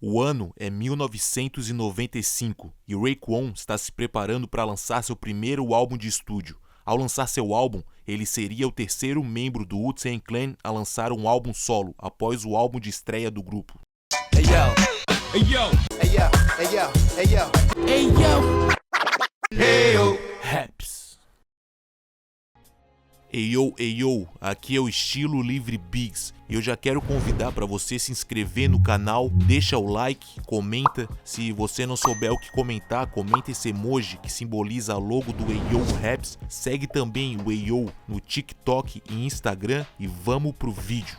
O ano é 1995 e Raekwon está se preparando para lançar seu primeiro álbum de estúdio. Ao lançar seu álbum, ele seria o terceiro membro do Wu-Tang Clan a lançar um álbum solo após o álbum de estreia do grupo. Hey yo, hey yo, hey yo, hey yo, hey yo, hey yo, hey yo, Raps. Eyo, eyo, aqui é o Estilo Livre Biggs e eu já quero convidar para você se inscrever no canal, deixa o like, comenta. Se você não souber o que comentar, comenta esse emoji que simboliza a logo do Eyo Raps. Segue também o Eyo no TikTok e Instagram e vamos pro vídeo.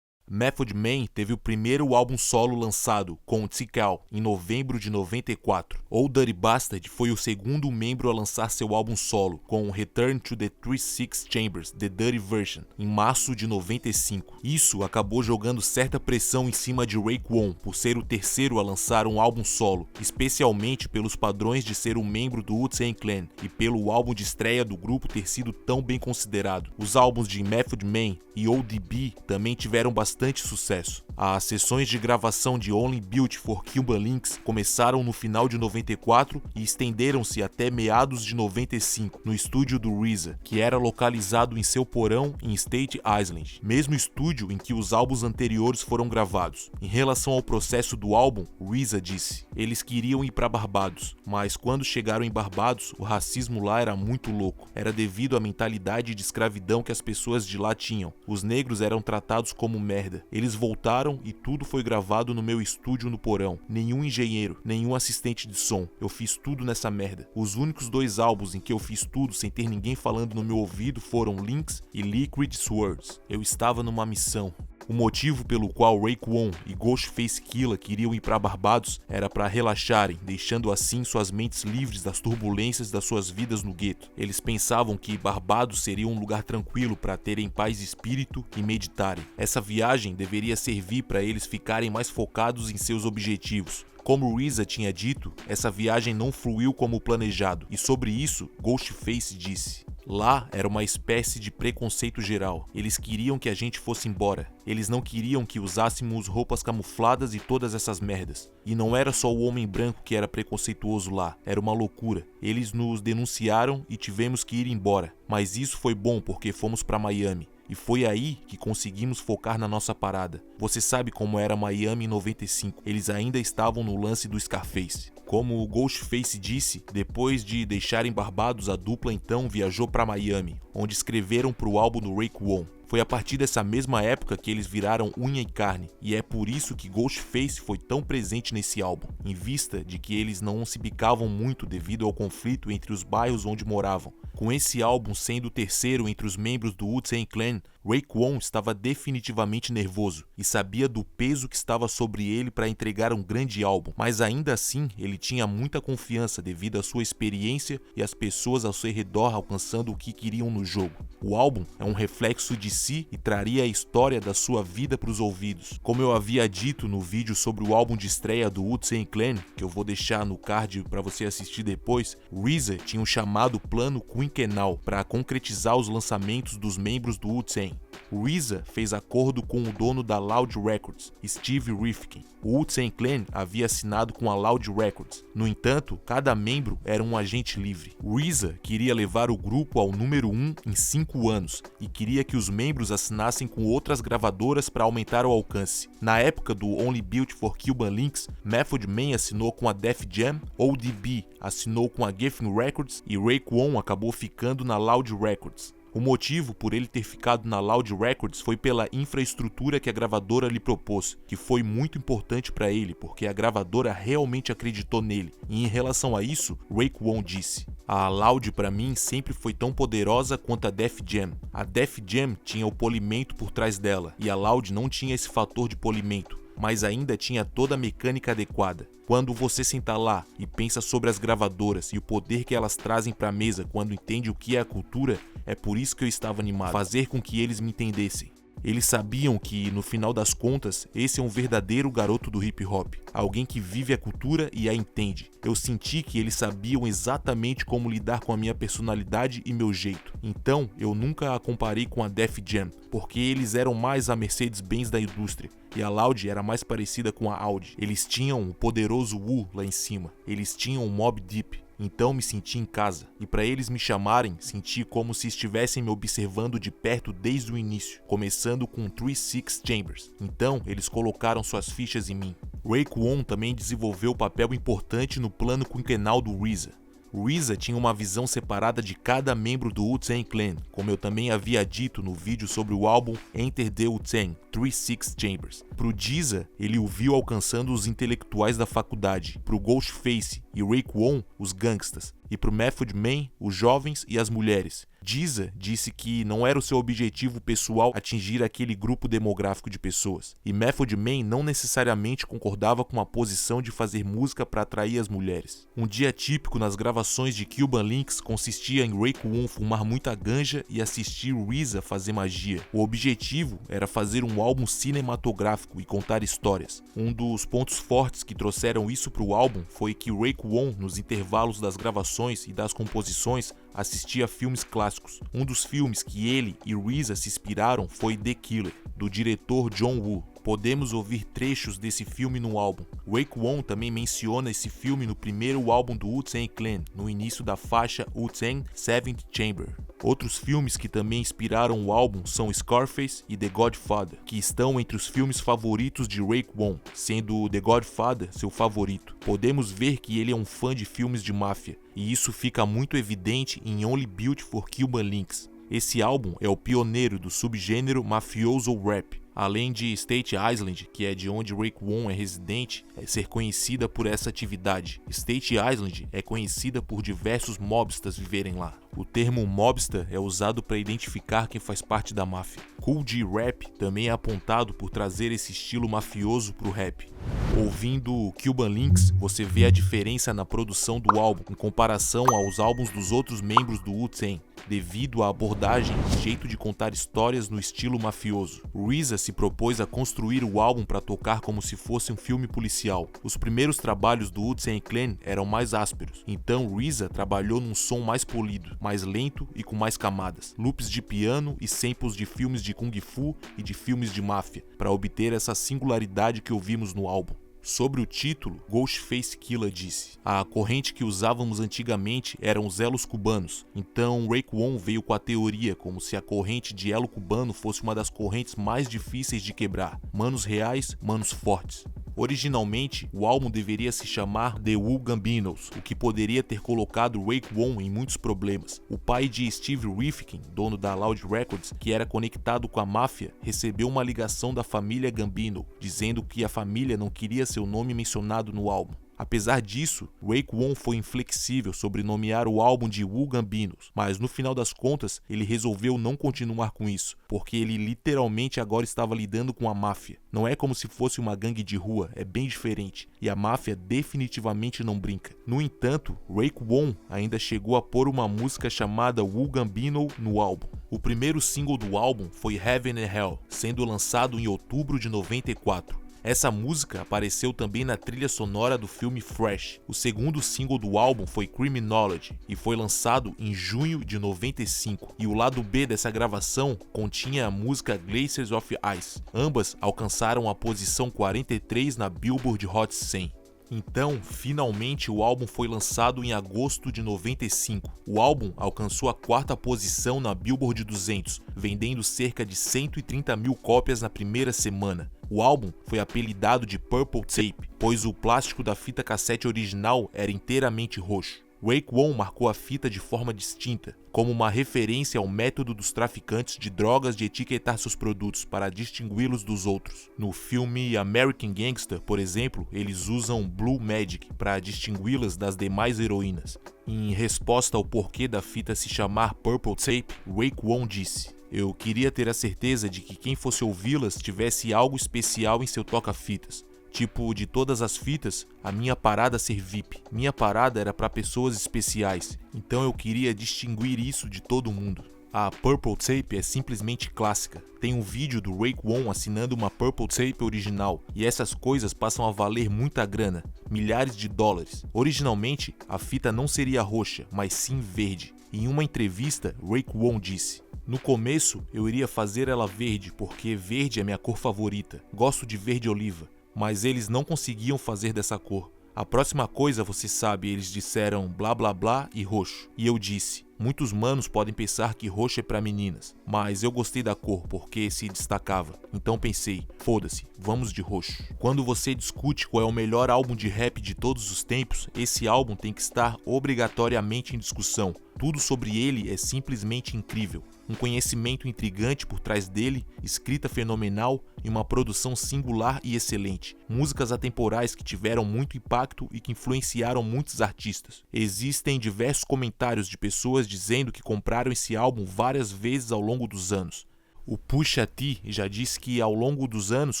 Method Man teve o primeiro álbum solo lançado, com Tical, em novembro de 94. Old Dirty Bastard foi o segundo membro a lançar seu álbum solo, com Return to the 36 Chambers, The Dirty Version, em março de 95. Isso acabou jogando certa pressão em cima de Raekwon por ser o terceiro a lançar um álbum solo, especialmente pelos padrões de ser um membro do Wu-Tang Clan e pelo álbum de estreia do grupo ter sido tão bem considerado. Os álbuns de Method Man e ODB também tiveram bastante sucesso. As sessões de gravação de Only Built for Cuban Links começaram no final de 94 e estenderam-se até meados de 95 no estúdio do RZA, que era localizado em seu porão em Staten Island, mesmo estúdio em que os álbuns anteriores foram gravados. Em relação ao processo do álbum, RZA disse: "Eles queriam ir para Barbados, mas quando chegaram em Barbados, o racismo lá era muito louco. Era devido à mentalidade de escravidão que as pessoas de lá tinham. Os negros eram tratados como merda. Eles voltaram e tudo foi gravado no meu estúdio no porão. Nenhum engenheiro, nenhum assistente de som. Eu fiz tudo nessa merda. Os únicos dois álbuns em que eu fiz tudo sem ter ninguém falando no meu ouvido foram Links e Liquid Swords. Eu estava numa missão." O motivo pelo qual Raekwon e Ghostface Killah queriam ir para Barbados era para relaxarem, deixando assim suas mentes livres das turbulências das suas vidas no gueto. Eles pensavam que Barbados seria um lugar tranquilo para terem paz de espírito e meditarem. Essa viagem deveria servir para eles ficarem mais focados em seus objetivos. Como RZA tinha dito, essa viagem não fluiu como planejado, e sobre isso, Ghostface disse: "Lá era uma espécie de preconceito geral. Eles queriam que a gente fosse embora. Eles não queriam que usássemos roupas camufladas e todas essas merdas. E não era só o homem branco que era preconceituoso lá, era uma loucura. Eles nos denunciaram e tivemos que ir embora. Mas isso foi bom porque fomos para Miami. E foi aí que conseguimos focar na nossa parada. Você sabe como era Miami em 95. Eles ainda estavam no lance do Scarface." Como o Ghostface disse, depois de deixarem Barbados, a dupla então viajou para Miami, onde escreveram para o álbum do Raekwon. Foi a partir dessa mesma época que eles viraram unha e carne, e é por isso que Ghostface foi tão presente nesse álbum, em vista de que eles não se bicavam muito devido ao conflito entre os bairros onde moravam. Com esse álbum sendo o terceiro entre os membros do Wu-Tang Clan, Raekwon estava definitivamente nervoso e sabia do peso que estava sobre ele para entregar um grande álbum, mas ainda assim ele tinha muita confiança devido à sua experiência e às pessoas ao seu redor alcançando o que queriam no jogo. O álbum é um reflexo de si e traria a história da sua vida para os ouvidos. Como eu havia dito no vídeo sobre o álbum de estreia do Wu-Tang Clan, que eu vou deixar no card para você assistir depois, RZA tinha um chamado plano quinquenal para concretizar os lançamentos dos membros do Wu-Tang. RZA fez acordo com o dono da Loud Records, Steve Rifkin. O Wu-Tang Clan havia assinado com a Loud Records. No entanto, cada membro era um agente livre. RZA queria levar o grupo ao número 1 em 5 anos e queria que os membros assinassem com outras gravadoras para aumentar o alcance. Na época do Only Built for Cuban Links, Method Man assinou com a Def Jam, ODB assinou com a Geffen Records e Raekwon acabou ficando na Loud Records. O motivo por ele ter ficado na Loud Records foi pela infraestrutura que a gravadora lhe propôs, que foi muito importante para ele, porque a gravadora realmente acreditou nele. E em relação a isso, Raekwon disse: "A Loud para mim sempre foi tão poderosa quanto a Def Jam. A Def Jam tinha o polimento por trás dela, e a Loud não tinha esse fator de polimento, mas ainda tinha toda a mecânica adequada. Quando você senta lá e pensa sobre as gravadoras e o poder que elas trazem para a mesa quando entende o que é a cultura, é por isso que eu estava animado, fazer com que eles me entendessem." Eles sabiam que, no final das contas, esse é um verdadeiro garoto do hip hop, alguém que vive a cultura e a entende. Eu senti que eles sabiam exatamente como lidar com a minha personalidade e meu jeito. Então, eu nunca a comparei com a Def Jam, porque eles eram mais a Mercedes-Benz da indústria. E a Loud era mais parecida com a Audi. Eles tinham o poderoso Wu lá em cima. Eles tinham o Mobb Deep. Então me senti em casa. E para eles me chamarem, senti como se estivessem me observando de perto desde o início, começando com 3-6 Chambers. Então eles colocaram suas fichas em mim. Raekwon também desenvolveu um papel importante no plano quinquenal do RZA. RZA tinha uma visão separada de cada membro do Wu-Tang Clan, como eu também havia dito no vídeo sobre o álbum Enter the Wu-Tang, 3-6 Chambers. Pro Dizza, ele o viu alcançando os intelectuais da faculdade, pro Ghostface e Raekwon, os gangstas, e pro Method Man, os jovens e as mulheres. Dizza disse que não era o seu objetivo pessoal atingir aquele grupo demográfico de pessoas, e Method Man não necessariamente concordava com a posição de fazer música para atrair as mulheres. Um dia típico nas gravações de Cuban Links consistia em Raekwon fumar muita ganja e assistir RZA fazer magia. O objetivo era fazer um álbum cinematográfico e contar histórias. Um dos pontos fortes que trouxeram isso para o álbum foi que Raekwon, nos intervalos das gravações e das composições, assistia a filmes clássicos. Um dos filmes que ele e RZA se inspiraram foi The Killer, do diretor John Woo. Podemos ouvir trechos desse filme no álbum. Raekwon também menciona esse filme no primeiro álbum do Wu-Tang Clan, no início da faixa Wu-Tang Seventh Chamber. Outros filmes que também inspiraram o álbum são Scarface e The Godfather, que estão entre os filmes favoritos de Raekwon, sendo The Godfather seu favorito. Podemos ver que ele é um fã de filmes de máfia, e isso fica muito evidente em Only Built for Cuban Links. Esse álbum é o pioneiro do subgênero mafioso rap. Além de State Island, que é de onde Raekwon é residente, ser conhecida por essa atividade. State Island é conhecida por diversos mobsters viverem lá. O termo mobster é usado para identificar quem faz parte da máfia. Kool G Rap também é apontado por trazer esse estilo mafioso pro rap. Ouvindo Cuban Links, você vê a diferença na produção do álbum em comparação aos álbuns dos outros membros do Wu-Tang, devido à abordagem e jeito de contar histórias no estilo mafioso. RZA se propôs a construir o álbum para tocar como se fosse um filme policial. Os primeiros trabalhos do Wu-Tang Clan eram mais ásperos, então RZA trabalhou num som mais polido, mais lento e com mais camadas, loops de piano e samples de filmes de Kung Fu e de filmes de máfia, para obter essa singularidade que ouvimos no álbum. Sobre o título, Ghostface Killah disse: a corrente que usávamos antigamente eram os elos cubanos, então Raekwon veio com a teoria como se a corrente de elo cubano fosse uma das correntes mais difíceis de quebrar, manos reais, manos fortes. Originalmente, o álbum deveria se chamar The Wu Gambinos, o que poderia ter colocado Raekwon em muitos problemas. O pai de Steve Rifkin, dono da Loud Records, que era conectado com a máfia, recebeu uma ligação da família Gambino, dizendo que a família não queria seu nome mencionado no álbum. Apesar disso, Raekwon foi inflexível sobre nomear o álbum de Wu Gambinos, mas no final das contas ele resolveu não continuar com isso, porque ele literalmente agora estava lidando com a máfia. Não é como se fosse uma gangue de rua, é bem diferente, e a máfia definitivamente não brinca. No entanto, Raekwon ainda chegou a pôr uma música chamada Wu Gambino no álbum. O primeiro single do álbum foi Heaven and Hell, sendo lançado em outubro de 94. Essa música apareceu também na trilha sonora do filme Fresh. O segundo single do álbum foi Criminology e foi lançado em junho de 95. E o lado B dessa gravação continha a música Glaciers of Ice. Ambas alcançaram a posição 43 na Billboard Hot 100. Então, finalmente o álbum foi lançado em agosto de 95. O álbum alcançou a 4ª posição na Billboard 200, vendendo cerca de 130 mil cópias na primeira semana. O álbum foi apelidado de Purple Tape, pois o plástico da fita cassete original era inteiramente roxo. Raekwon marcou a fita de forma distinta, como uma referência ao método dos traficantes de drogas de etiquetar seus produtos para distingui-los dos outros. No filme American Gangster, por exemplo, eles usam Blue Magic para distingui-las das demais heroínas. Em resposta ao porquê da fita se chamar Purple Tape, Raekwon disse: eu queria ter a certeza de que quem fosse ouvi-las tivesse algo especial em seu toca-fitas. Tipo, de todas as fitas, a minha parada ser VIP. Minha parada era para pessoas especiais, então eu queria distinguir isso de todo mundo. A Purple Tape é simplesmente clássica. Tem um vídeo do Raekwon assinando uma Purple Tape original, e essas coisas passam a valer muita grana, milhares de dólares. Originalmente, a fita não seria roxa, mas sim verde. Em uma entrevista, Raekwon disse: "No começo, eu iria fazer ela verde porque verde é minha cor favorita. Gosto de verde oliva, mas eles não conseguiam fazer dessa cor. A próxima coisa, você sabe, eles disseram blá blá blá e roxo. E eu disse: muitos manos podem pensar que roxo é pra meninas, mas eu gostei da cor porque se destacava. Então pensei, foda-se, vamos de roxo." Quando você discute qual é o melhor álbum de rap de todos os tempos, esse álbum tem que estar obrigatoriamente em discussão. Tudo sobre ele é simplesmente incrível. Um conhecimento intrigante por trás dele, escrita fenomenal e uma produção singular e excelente. Músicas atemporais que tiveram muito impacto e que influenciaram muitos artistas. Existem diversos comentários de pessoas dizendo que compraram esse álbum várias vezes ao longo dos anos. O Pusha T já disse que ao longo dos anos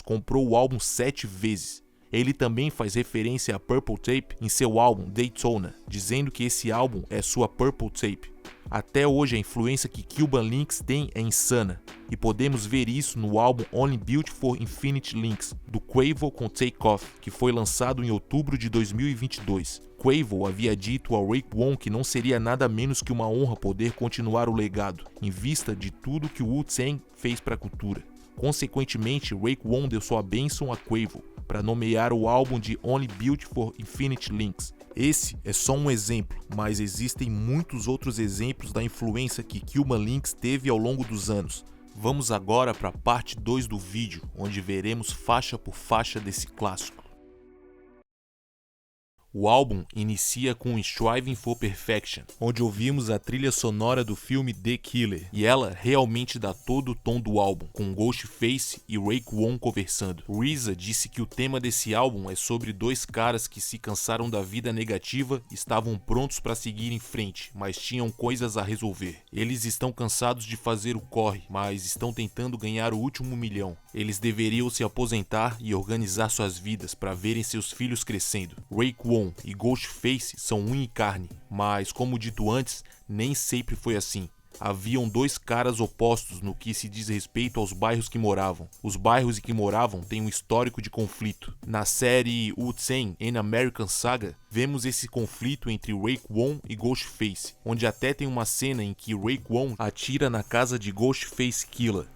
comprou o álbum 7 vezes. Ele também faz referência a Purple Tape em seu álbum Daytona, dizendo que esse álbum é sua Purple Tape. Até hoje a influência que Cuban Links tem é insana, e podemos ver isso no álbum Only Built for Infinite Links, do Quavo com Takeoff, que foi lançado em outubro de 2022. Quavo havia dito ao Raekwon que não seria nada menos que uma honra poder continuar o legado, em vista de tudo que o Wu-Tang fez para a cultura. Consequentemente, Raekwon deu sua bênção a Quavo para nomear o álbum de Only Built for Infinite Links. Esse é só um exemplo, mas existem muitos outros exemplos da influência que Cuban Links teve ao longo dos anos. Vamos agora para a parte 2 do vídeo, onde veremos faixa por faixa desse clássico. O álbum inicia com Striving for Perfection, onde ouvimos a trilha sonora do filme The Killer, e ela realmente dá todo o tom do álbum, com Ghostface e Raekwon conversando. RZA disse que o tema desse álbum é sobre dois caras que se cansaram da vida negativa e estavam prontos para seguir em frente, mas tinham coisas a resolver. Eles estão cansados de fazer o corre, mas estão tentando ganhar o último milhão. Eles deveriam se aposentar e organizar suas vidas para verem seus filhos crescendo. Raekwon e Ghostface são unha e carne, mas como dito antes, nem sempre foi assim. Haviam dois caras opostos no que se diz respeito aos bairros que moravam. Os bairros em que moravam têm um histórico de conflito. Na série Wu-Tang An American Saga, vemos esse conflito entre Raekwon e Ghostface, onde até tem uma cena em que Raekwon atira na casa de Ghostface Killah.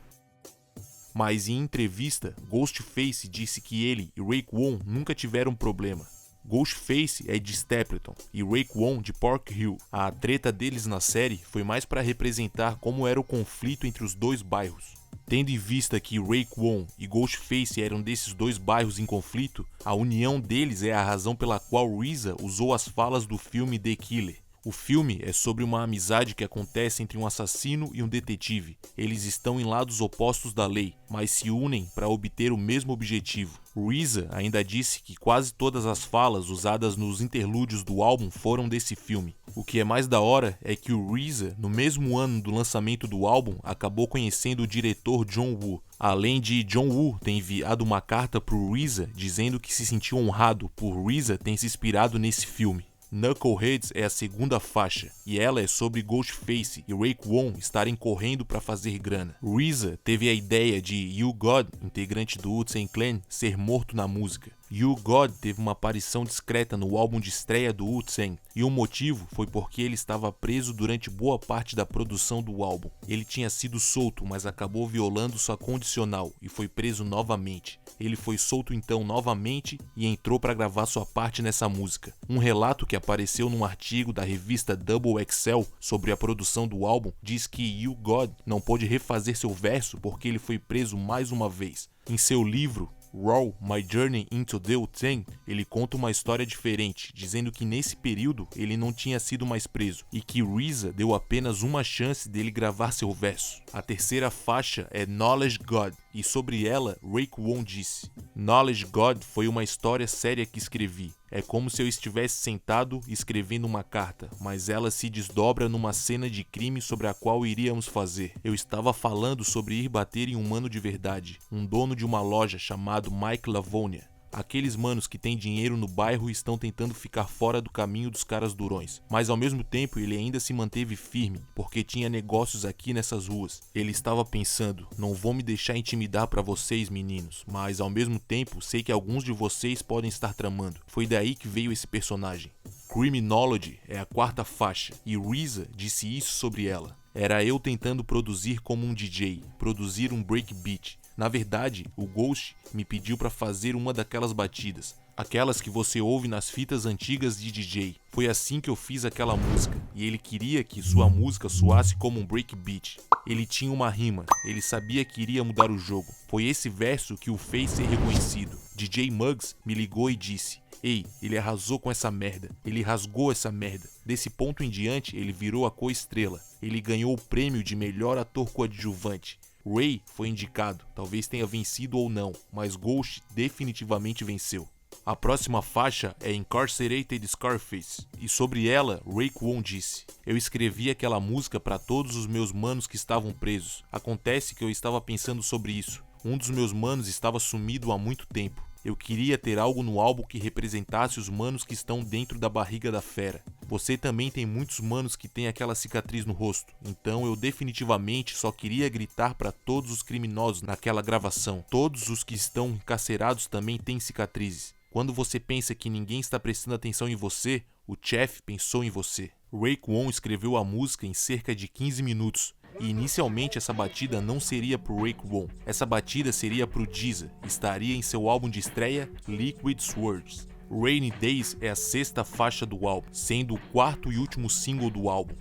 Mas em entrevista, Ghostface disse que ele e Raekwon nunca tiveram problema. Ghostface é de Stapleton e Raekwon de Park Hill. A treta deles na série foi mais para representar como era o conflito entre os dois bairros. Tendo em vista que Raekwon e Ghostface eram desses dois bairros em conflito, a união deles é a razão pela qual RZA usou as falas do filme The Killer. O filme é sobre uma amizade que acontece entre um assassino e um detetive. Eles estão em lados opostos da lei, mas se unem para obter o mesmo objetivo. RZA ainda disse que quase todas as falas usadas nos interlúdios do álbum foram desse filme. O que é mais da hora é que o RZA, no mesmo ano do lançamento do álbum, acabou conhecendo o diretor John Woo. Além de John Woo ter enviado uma carta pro RZA dizendo que se sentiu honrado por RZA ter se inspirado nesse filme. Knuckleheads é a segunda faixa, e ela é sobre Ghostface e Raekwon estarem correndo para fazer grana. RZA teve a ideia de You God, integrante do Wu-Tang Clan, ser morto na música. You God teve uma aparição discreta no álbum de estreia do Wu-Tang, e o motivo foi porque ele estava preso durante boa parte da produção do álbum. Ele tinha sido solto, mas acabou violando sua condicional e foi preso novamente. Ele foi solto então novamente e entrou para gravar sua parte nessa música. Um relato que apareceu num artigo da revista Double XL sobre a produção do álbum diz que You God não pôde refazer seu verso porque ele foi preso mais uma vez. Em seu livro Raw, My Journey into the Wu-Tang, ele conta uma história diferente, dizendo que nesse período ele não tinha sido mais preso e que RZA deu apenas uma chance dele gravar seu verso. A terceira faixa é Knowledge God, e sobre ela Raekwon disse: Knowledge God foi uma história séria que escrevi. É como se eu estivesse sentado escrevendo uma carta, mas ela se desdobra numa cena de crime sobre a qual iríamos fazer. Eu estava falando sobre ir bater em um mano de verdade, um dono de uma loja chamado Mike Lavonia. Aqueles manos que têm dinheiro no bairro estão tentando ficar fora do caminho dos caras durões. Mas ao mesmo tempo ele ainda se manteve firme, porque tinha negócios aqui nessas ruas. Ele estava pensando, não vou me deixar intimidar pra vocês meninos, mas ao mesmo tempo sei que alguns de vocês podem estar tramando. Foi daí que veio esse personagem. Criminology é a 4ª faixa, e RZA disse isso sobre ela. Era eu tentando produzir como um DJ, produzir um breakbeat. Na verdade, o Ghost me pediu para fazer uma daquelas batidas, aquelas que você ouve nas fitas antigas de DJ. Foi assim que eu fiz aquela música, e ele queria que sua música soasse como um breakbeat. Ele tinha uma rima, ele sabia que iria mudar o jogo. Foi esse verso que o fez ser reconhecido. DJ Muggs me ligou e disse: "Ei, ele arrasou com essa merda, ele rasgou essa merda." Desse ponto em diante, ele virou a co-estrela. Ele ganhou o prêmio de melhor ator coadjuvante. Ray foi indicado, talvez tenha vencido ou não, mas Ghost definitivamente venceu. A próxima faixa é Incarcerated Scarface, e sobre ela, Raekwon disse: "Eu escrevi aquela música para todos os meus manos que estavam presos. Acontece que eu estava pensando sobre isso. Um dos meus manos estava sumido há muito tempo. Eu queria ter algo no álbum que representasse os manos que estão dentro da barriga da fera. Você também tem muitos manos que tem aquela cicatriz no rosto, então eu definitivamente só queria gritar para todos os criminosos naquela gravação. Todos os que estão encarcerados também têm cicatrizes. Quando você pensa que ninguém está prestando atenção em você, o Chef pensou em você." Raekwon escreveu a música em cerca de 15 minutos. E inicialmente essa batida não seria pro Raekwon, essa batida seria pro GZA, estaria em seu álbum de estreia Liquid Swords. Rainy Days é a 6ª faixa do álbum, sendo o 4º e último single do álbum.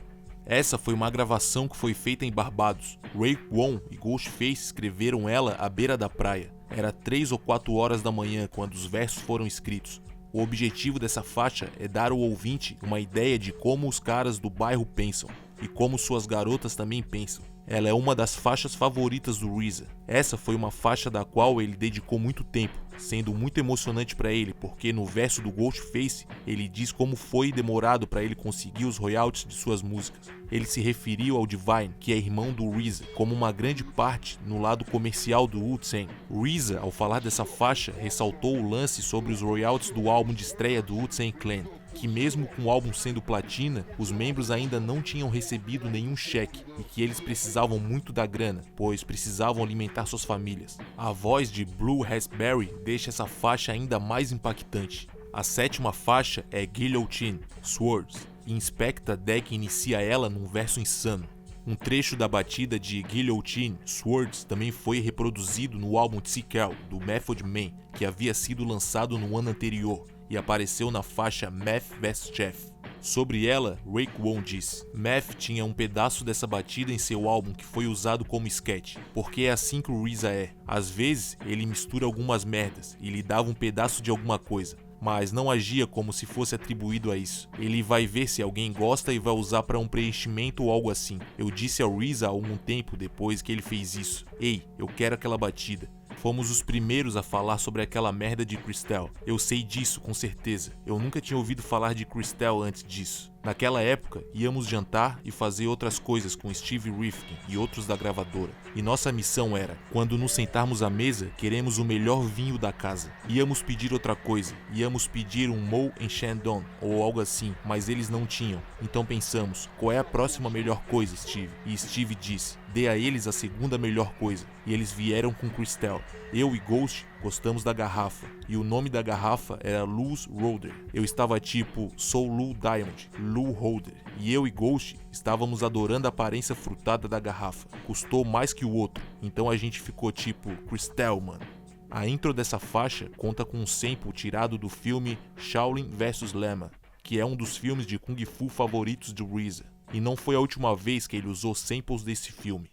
Essa foi uma gravação que foi feita em Barbados. Raekwon e Ghostface escreveram ela à beira da praia. Era 3 ou 4 horas da manhã quando os versos foram escritos. O objetivo dessa faixa é dar ao ouvinte uma ideia de como os caras do bairro pensam e como suas garotas também pensam. Ela é uma das faixas favoritas do RZA. Essa foi uma faixa da qual ele dedicou muito tempo, sendo muito emocionante para ele, porque no verso do Ghostface ele diz como foi demorado para ele conseguir os royalties de suas músicas. Ele se referiu ao Divine, que é irmão do RZA, como uma grande parte no lado comercial do Wu-Tang. RZA, ao falar dessa faixa, ressaltou o lance sobre os royalties do álbum de estreia do Wu-Tang Clan, que mesmo com o álbum sendo platina, os membros ainda não tinham recebido nenhum cheque e que eles precisavam muito da grana, pois precisavam alimentar suas famílias. A voz de Blue Raspberry deixa essa faixa ainda mais impactante. A 7ª faixa é Guillotine, Swords, e Inspecta Deck inicia ela num verso insano. Um trecho da batida de Guillotine, Swords também foi reproduzido no álbum Tical, do Method Man, que havia sido lançado no ano anterior, e apareceu na faixa Meth vs Chef. Sobre ela, Raekwon disse: "Meth tinha um pedaço dessa batida em seu álbum que foi usado como sketch, porque é assim que o RZA é. Às vezes, ele mistura algumas merdas e lhe dava um pedaço de alguma coisa, mas não agia como se fosse atribuído a isso. Ele vai ver se alguém gosta e vai usar para um preenchimento ou algo assim. Eu disse ao RZA há algum tempo depois que ele fez isso: ei, eu quero aquela batida. Fomos os primeiros a falar sobre aquela merda de Crystal. Eu sei disso, com certeza. Eu nunca tinha ouvido falar de Crystal antes disso. Naquela época, íamos jantar e fazer outras coisas com Steve Rifkin e outros da gravadora. E nossa missão era, quando nos sentarmos à mesa, queremos o melhor vinho da casa. Íamos pedir outra coisa. Íamos pedir um Moe em Shandong ou algo assim, mas eles não tinham. Então pensamos, qual é a próxima melhor coisa, Steve? E Steve disse: dê a eles a segunda melhor coisa. E eles vieram com Crystal. Eu e Ghost gostamos da garrafa, e o nome da garrafa era Loose Roder. Eu estava tipo, sou Lou Diamond, Lou Holder, e eu e Ghost estávamos adorando a aparência frutada da garrafa. Custou mais que o outro, então a gente ficou tipo, Crystal, mano. A intro dessa faixa conta com um sample tirado do filme Shaolin vs Lama, que é um dos filmes de Kung Fu favoritos de RZA, e não foi a última vez que ele usou samples desse filme.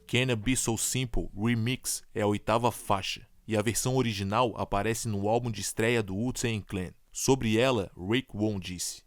Can It Be So Simple Remix é a 8ª faixa, e a versão original aparece no álbum de estreia do Wu-Tang Clan. Sobre ela, Raekwon disse: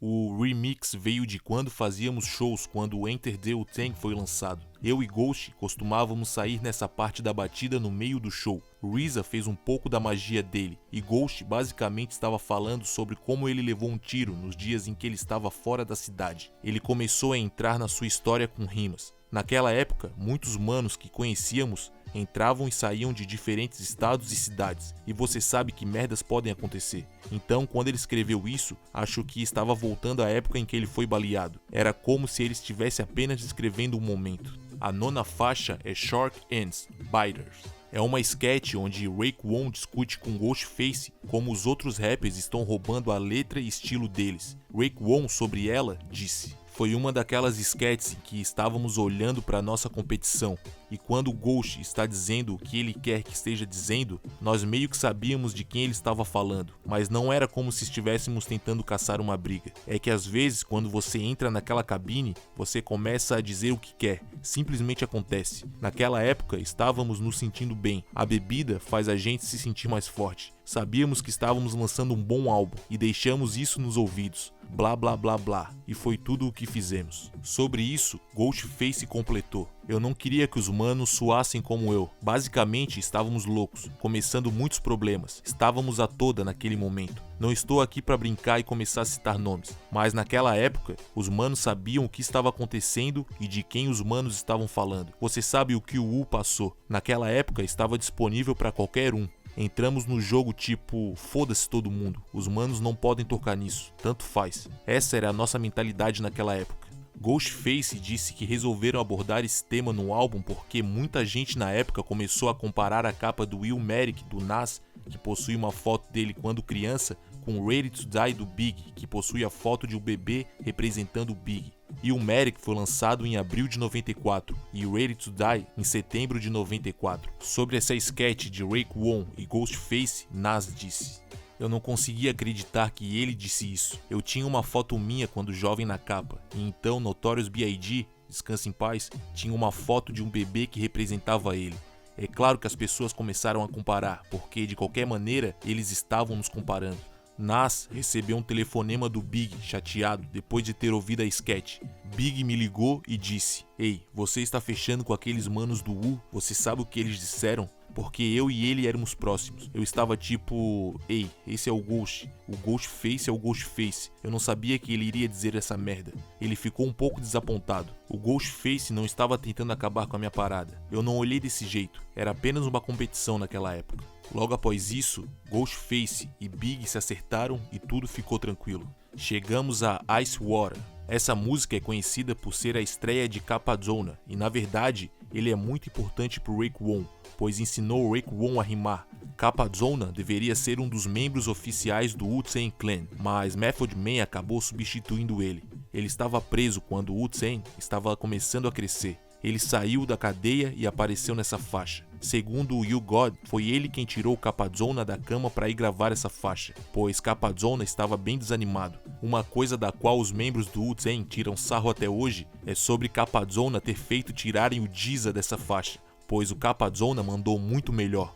o remix veio de quando fazíamos shows quando o Enter the Wu-Tang foi lançado. Eu e Ghost costumávamos sair nessa parte da batida no meio do show. RZA fez um pouco da magia dele, e Ghost basicamente estava falando sobre como ele levou um tiro nos dias em que ele estava fora da cidade. Ele começou a entrar na sua história com rimas. Naquela época, muitos manos que conhecíamos entravam e saíam de diferentes estados e cidades, e você sabe que merdas podem acontecer. Então, quando ele escreveu isso, acho que estava voltando à época em que ele foi baleado. Era como se ele estivesse apenas descrevendo um momento. A 9ª faixa é Shark Ends, Biters. É uma sketch onde Raekwon discute com Ghostface como os outros rappers estão roubando a letra e estilo deles. Raekwon, sobre ela, disse: "Foi uma daquelas sketches em que estávamos olhando para nossa competição, e quando o Ghost está dizendo o que ele quer que esteja dizendo, nós meio que sabíamos de quem ele estava falando, mas não era como se estivéssemos tentando caçar uma briga. É que às vezes, quando você entra naquela cabine, você começa a dizer o que quer, simplesmente acontece. Naquela época, estávamos nos sentindo bem, a bebida faz a gente se sentir mais forte. Sabíamos que estávamos lançando um bom álbum e deixamos isso nos ouvidos. Blá blá blá blá, e foi tudo o que fizemos." Sobre isso, Ghostface completou: "Eu não queria que os manos suassem como eu. Basicamente, estávamos loucos, começando muitos problemas. Estávamos a toda naquele momento. Não estou aqui para brincar e começar a citar nomes, mas naquela época, os manos sabiam o que estava acontecendo e de quem os manos estavam falando. Você sabe o que o U passou. Naquela época, estava disponível para qualquer um. Entramos no jogo tipo, foda-se todo mundo, os manos não podem tocar nisso, tanto faz." Essa era a nossa mentalidade naquela época. Ghostface disse que resolveram abordar esse tema no álbum porque muita gente na época começou a comparar a capa do Illmatic do Nas, que possui uma foto dele quando criança, com Ready to Die do Big, que possui a foto de um bebê representando o Big. Illmatic foi lançado em abril de 94 e Ready to Die em setembro de 94. Sobre essa sketch de Raekwon e Ghostface, Nas disse: "Eu não conseguia acreditar que ele disse isso. Eu tinha uma foto minha quando jovem na capa, e então Notorious B.I.G., descanse em paz, tinha uma foto de um bebê que representava ele. É claro que as pessoas começaram a comparar, porque de qualquer maneira eles estavam nos comparando." Nas recebeu um telefonema do Big, chateado, depois de ter ouvido a sketch. Big me ligou e disse: "Ei, você está fechando com aqueles manos do U? Você sabe o que eles disseram? Porque eu e ele éramos próximos." Eu estava tipo: "Ei, esse é o Ghost. O Ghostface é o Ghostface. Eu não sabia que ele iria dizer essa merda." Ele ficou um pouco desapontado. O Ghostface não estava tentando acabar com a minha parada. Eu não olhei desse jeito. Era apenas uma competição naquela época. Logo após isso, Ghostface e Big se acertaram e tudo ficou tranquilo. Chegamos a Ice Water. Essa música é conhecida por ser a estreia de Capadzona e, na verdade, ele é muito importante para o Raekwon, pois ensinou o Raekwon a rimar. Capadzona deveria ser um dos membros oficiais do Wu-Tang Clan, mas Method Man acabou substituindo ele. Ele estava preso quando o Wu-Tang estava começando a crescer. Ele saiu da cadeia e apareceu nessa faixa. Segundo o You God, foi ele quem tirou o Capadzona da cama para ir gravar essa faixa, pois Capadzona estava bem desanimado. Uma coisa da qual os membros do Wu-Tang tiram sarro até hoje é sobre Capadzona ter feito tirarem o Dizza dessa faixa, pois o Capadzona mandou muito melhor.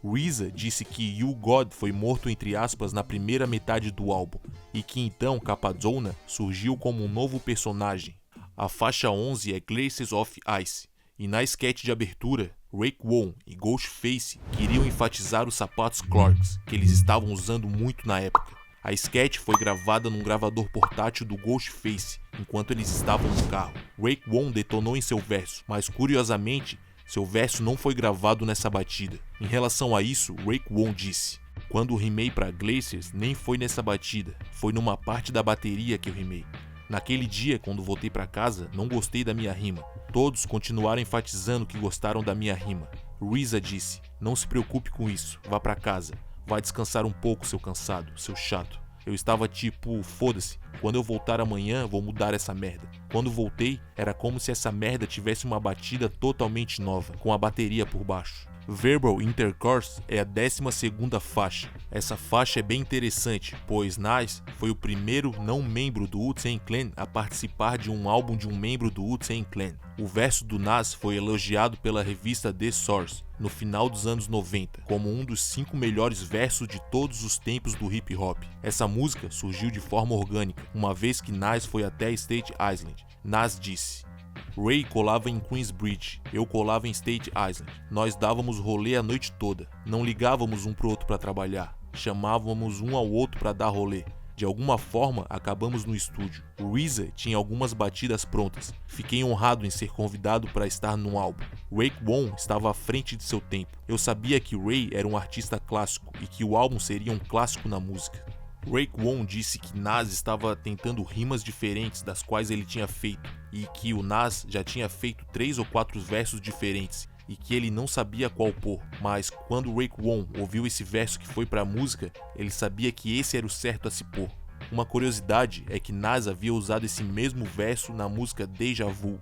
RZA disse que You God foi morto entre aspas na primeira metade do álbum, e que então Capadzona surgiu como um novo personagem. A faixa 11 é Glaciers of Ice, e na sketch de abertura, Raekwon e Ghostface queriam enfatizar os sapatos Clarks, que eles estavam usando muito na época. A sketch foi gravada num gravador portátil do Ghostface, enquanto eles estavam no carro. Raekwon detonou em seu verso, mas curiosamente, seu verso não foi gravado nessa batida. Em relação a isso, Raekwon disse: "Quando rimei pra Glaciers, nem foi nessa batida, foi numa parte da bateria que eu rimei. Naquele dia, quando voltei pra casa, não gostei da minha rima. Todos continuaram enfatizando que gostaram da minha rima." RZA disse: "Não se preocupe com isso, vá pra casa. Vai descansar um pouco, seu cansado, seu chato." Eu estava tipo, foda-se, quando eu voltar amanhã vou mudar essa merda. Quando voltei, era como se essa merda tivesse uma batida totalmente nova, com a bateria por baixo. Verbal Intercourse é a 12ª faixa. Essa faixa é bem interessante, pois Nas foi o primeiro não membro do Wu-Tang Clan a participar de um álbum de um membro do Wu-Tang Clan. O verso do Nas foi elogiado pela revista The Source no final dos anos 90 como um dos 5 melhores versos de todos os tempos do hip hop. Essa música surgiu de forma orgânica, uma vez que Nas foi até State Island. Nas disse: "Ray colava em Queensbridge, eu colava em State Island. Nós dávamos rolê a noite toda. Não ligávamos um pro outro para trabalhar. Chamávamos um ao outro para dar rolê. De alguma forma, acabamos no estúdio. O RZA tinha algumas batidas prontas. Fiquei honrado em ser convidado para estar no álbum. Raekwon estava à frente de seu tempo. Eu sabia que Ray era um artista clássico e que o álbum seria um clássico na música. Raekwon disse que Nas estava tentando rimas diferentes das quais ele tinha feito, e que o Nas já tinha feito 3 ou 4 versos diferentes, e que ele não sabia qual pôr, mas quando Raekwon ouviu esse verso que foi para a música, ele sabia que esse era o certo a se pôr. Uma curiosidade é que Nas havia usado esse mesmo verso na música Deja Vu.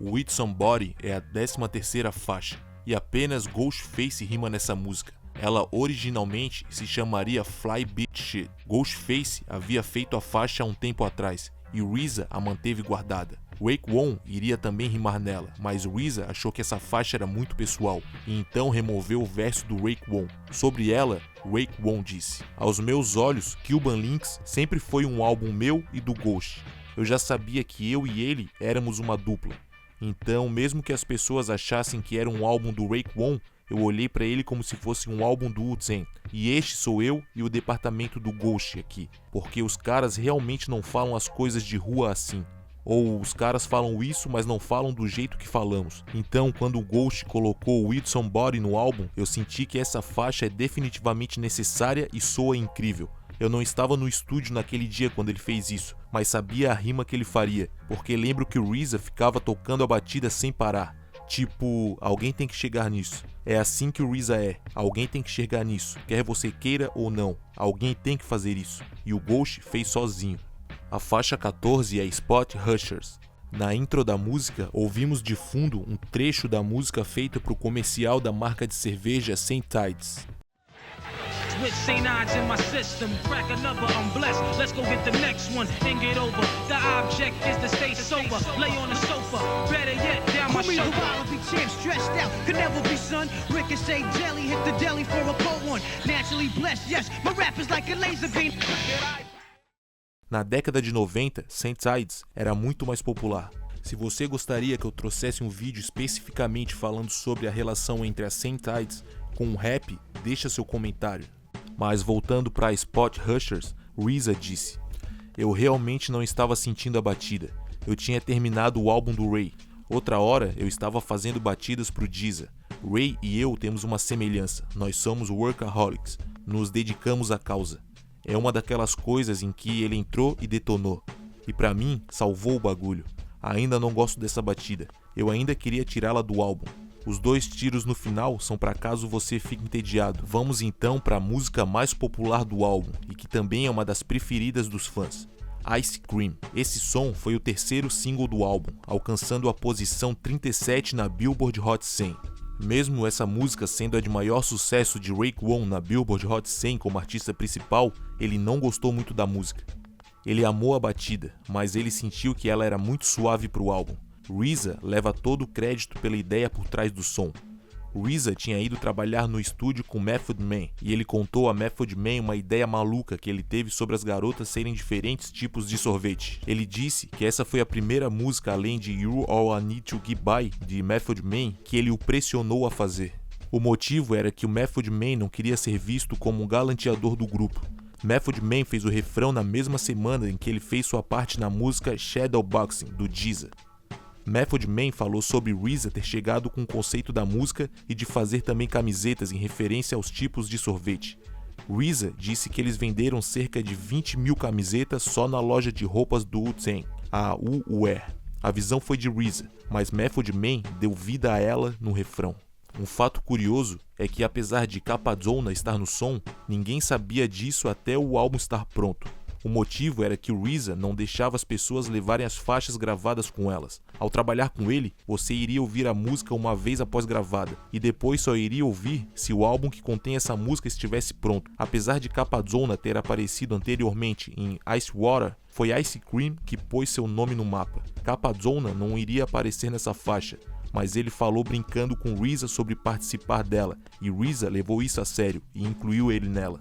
O With Somebody é a 13ª faixa, e apenas Ghostface rima nessa música. Ela originalmente se chamaria Fly Bitch Shit. Ghostface havia feito a faixa há um tempo atrás, e RZA a manteve guardada. Raekwon iria também rimar nela, mas RZA achou que essa faixa era muito pessoal, e então removeu o verso do Raekwon. Sobre ela, Raekwon disse: "Aos meus olhos, Cuban Links sempre foi um álbum meu e do Ghost. Eu já sabia que eu e ele éramos uma dupla. Então, mesmo que as pessoas achassem que era um álbum do Raekwon, eu olhei pra ele como se fosse um álbum do Wu-Tang. E este sou eu e o departamento do Ghost aqui. Porque os caras realmente não falam as coisas de rua assim. Ou os caras falam isso, mas não falam do jeito que falamos. Então, quando o Ghost colocou o With Somebody no álbum, eu senti que essa faixa é definitivamente necessária e soa incrível. Eu não estava no estúdio naquele dia quando ele fez isso, mas sabia a rima que ele faria, porque lembro que o RZA ficava tocando a batida sem parar. Tipo, alguém tem que chegar nisso. É assim que o RZA é. Alguém tem que chegar nisso. Quer você queira ou não. Alguém tem que fazer isso. E o Ghost fez sozinho. A faixa 14 é Spot Hushers. Na intro da música, ouvimos de fundo um trecho da música feita para o comercial da marca de cerveja St. Tides. With St. Ides in my system, crack another, I'm blessed. Let's go get the next one and get over. The object is to stay sober, lay on the sofa. Better yet, down my shoulder. Be champ stressed out, could never be son. Ricochet jelly, hit the deli for a cold one. Naturally blessed, yes, my rap is like a laser beam. Na década de 90, St. Tides era muito mais popular. Se você gostaria que eu trouxesse um vídeo especificamente falando sobre a relação entre a St. Tides com o rap, deixa seu comentário. Mas voltando para Spot Hushers, RZA disse: "Eu realmente não estava sentindo a batida. Eu tinha terminado o álbum do Ray. Outra hora eu estava fazendo batidas pro GZA. Ray e eu temos uma semelhança. Nós somos workaholics. Nos dedicamos à causa. É uma daquelas coisas em que ele entrou e detonou. E pra mim, salvou o bagulho. Ainda não gosto dessa batida. Eu ainda queria tirá-la do álbum. Os 2 tiros no final são para caso você fique entediado. Vamos então para a música mais popular do álbum e que também é uma das preferidas dos fãs, Ice Cream. Esse som foi o 3º single do álbum, alcançando a posição 37 na Billboard Hot 100. Mesmo essa música sendo a de maior sucesso de Raekwon na Billboard Hot 100 como artista principal, ele não gostou muito da música. Ele amou a batida, mas ele sentiu que ela era muito suave para o álbum. RZA leva todo o crédito pela ideia por trás do som. RZA tinha ido trabalhar no estúdio com Method Man e ele contou a Method Man uma ideia maluca que ele teve sobre as garotas serem diferentes tipos de sorvete. Ele disse que essa foi a primeira música além de You All I Need to Get By de Method Man que ele o pressionou a fazer. O motivo era que o Method Man não queria ser visto como um galanteador do grupo. Method Man fez o refrão na mesma semana em que ele fez sua parte na música Shadowboxing do GZA. Method Man falou sobre RZA ter chegado com o conceito da música e de fazer também camisetas em referência aos tipos de sorvete. RZA disse que eles venderam cerca de 20 mil camisetas só na loja de roupas do Wu-Tang, a Wu-Wear. A visão foi de RZA, mas Method Man deu vida a ela no refrão. Um fato curioso é que apesar de Capazona estar no som, ninguém sabia disso até o álbum estar pronto. O motivo era que o RZA não deixava as pessoas levarem as faixas gravadas com elas. Ao trabalhar com ele, você iria ouvir a música uma vez após gravada, e depois só iria ouvir se o álbum que contém essa música estivesse pronto. Apesar de Capazona ter aparecido anteriormente em Ice Water, foi Ice Cream que pôs seu nome no mapa. Capazona não iria aparecer nessa faixa, mas ele falou brincando com RZA sobre participar dela, e RZA levou isso a sério e incluiu ele nela.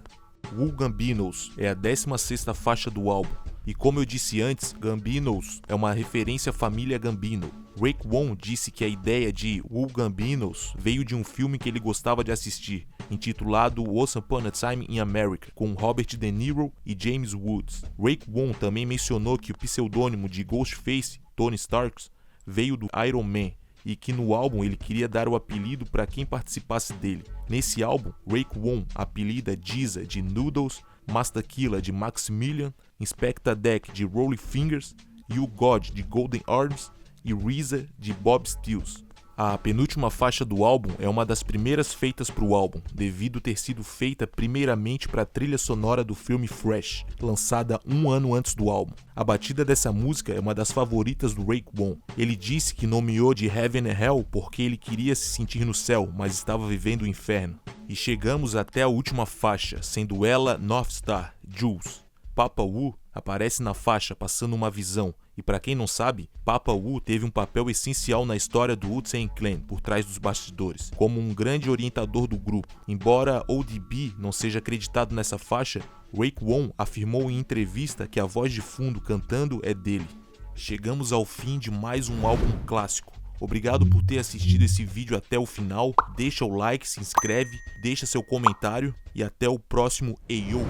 Wu Gambinos é a 16ª faixa do álbum. E como eu disse antes, Gambinos é uma referência à família Gambino. Raekwon disse que a ideia de Wu Gambinos veio de um filme que ele gostava de assistir, intitulado Once Upon a Time in America, com Robert De Niro e James Woods. Raekwon também mencionou que o pseudônimo de Ghostface, Tony Stark, veio do Iron Man, e que no álbum ele queria dar o apelido para quem participasse dele. Nesse álbum, Raekwon apelida Giza de Noodles, Master Killa de Maximilian, Inspector Deck de Rolling Fingers, You God de Golden Arms e RZA de Bob Stills. A penúltima faixa do álbum é uma das primeiras feitas para o álbum, devido ter sido feita primeiramente para a trilha sonora do filme Fresh, lançada 1 ano antes do álbum. A batida dessa música é uma das favoritas do Raekwon. Ele disse que nomeou de Heaven and Hell porque ele queria se sentir no céu, mas estava vivendo o inferno. E chegamos até a última faixa, sendo ela North Star, Jules. Papa Wu aparece na faixa passando uma visão, e para quem não sabe, Papa Wu teve um papel essencial na história do Wu-Tang Clan por trás dos bastidores, como um grande orientador do grupo. Embora ODB não seja acreditado nessa faixa, Raekwon afirmou em entrevista que a voz de fundo cantando é dele. Chegamos ao fim de mais um álbum clássico. Obrigado por ter assistido esse vídeo até o final, deixa o like, se inscreve, deixa seu comentário e até o próximo Eyo!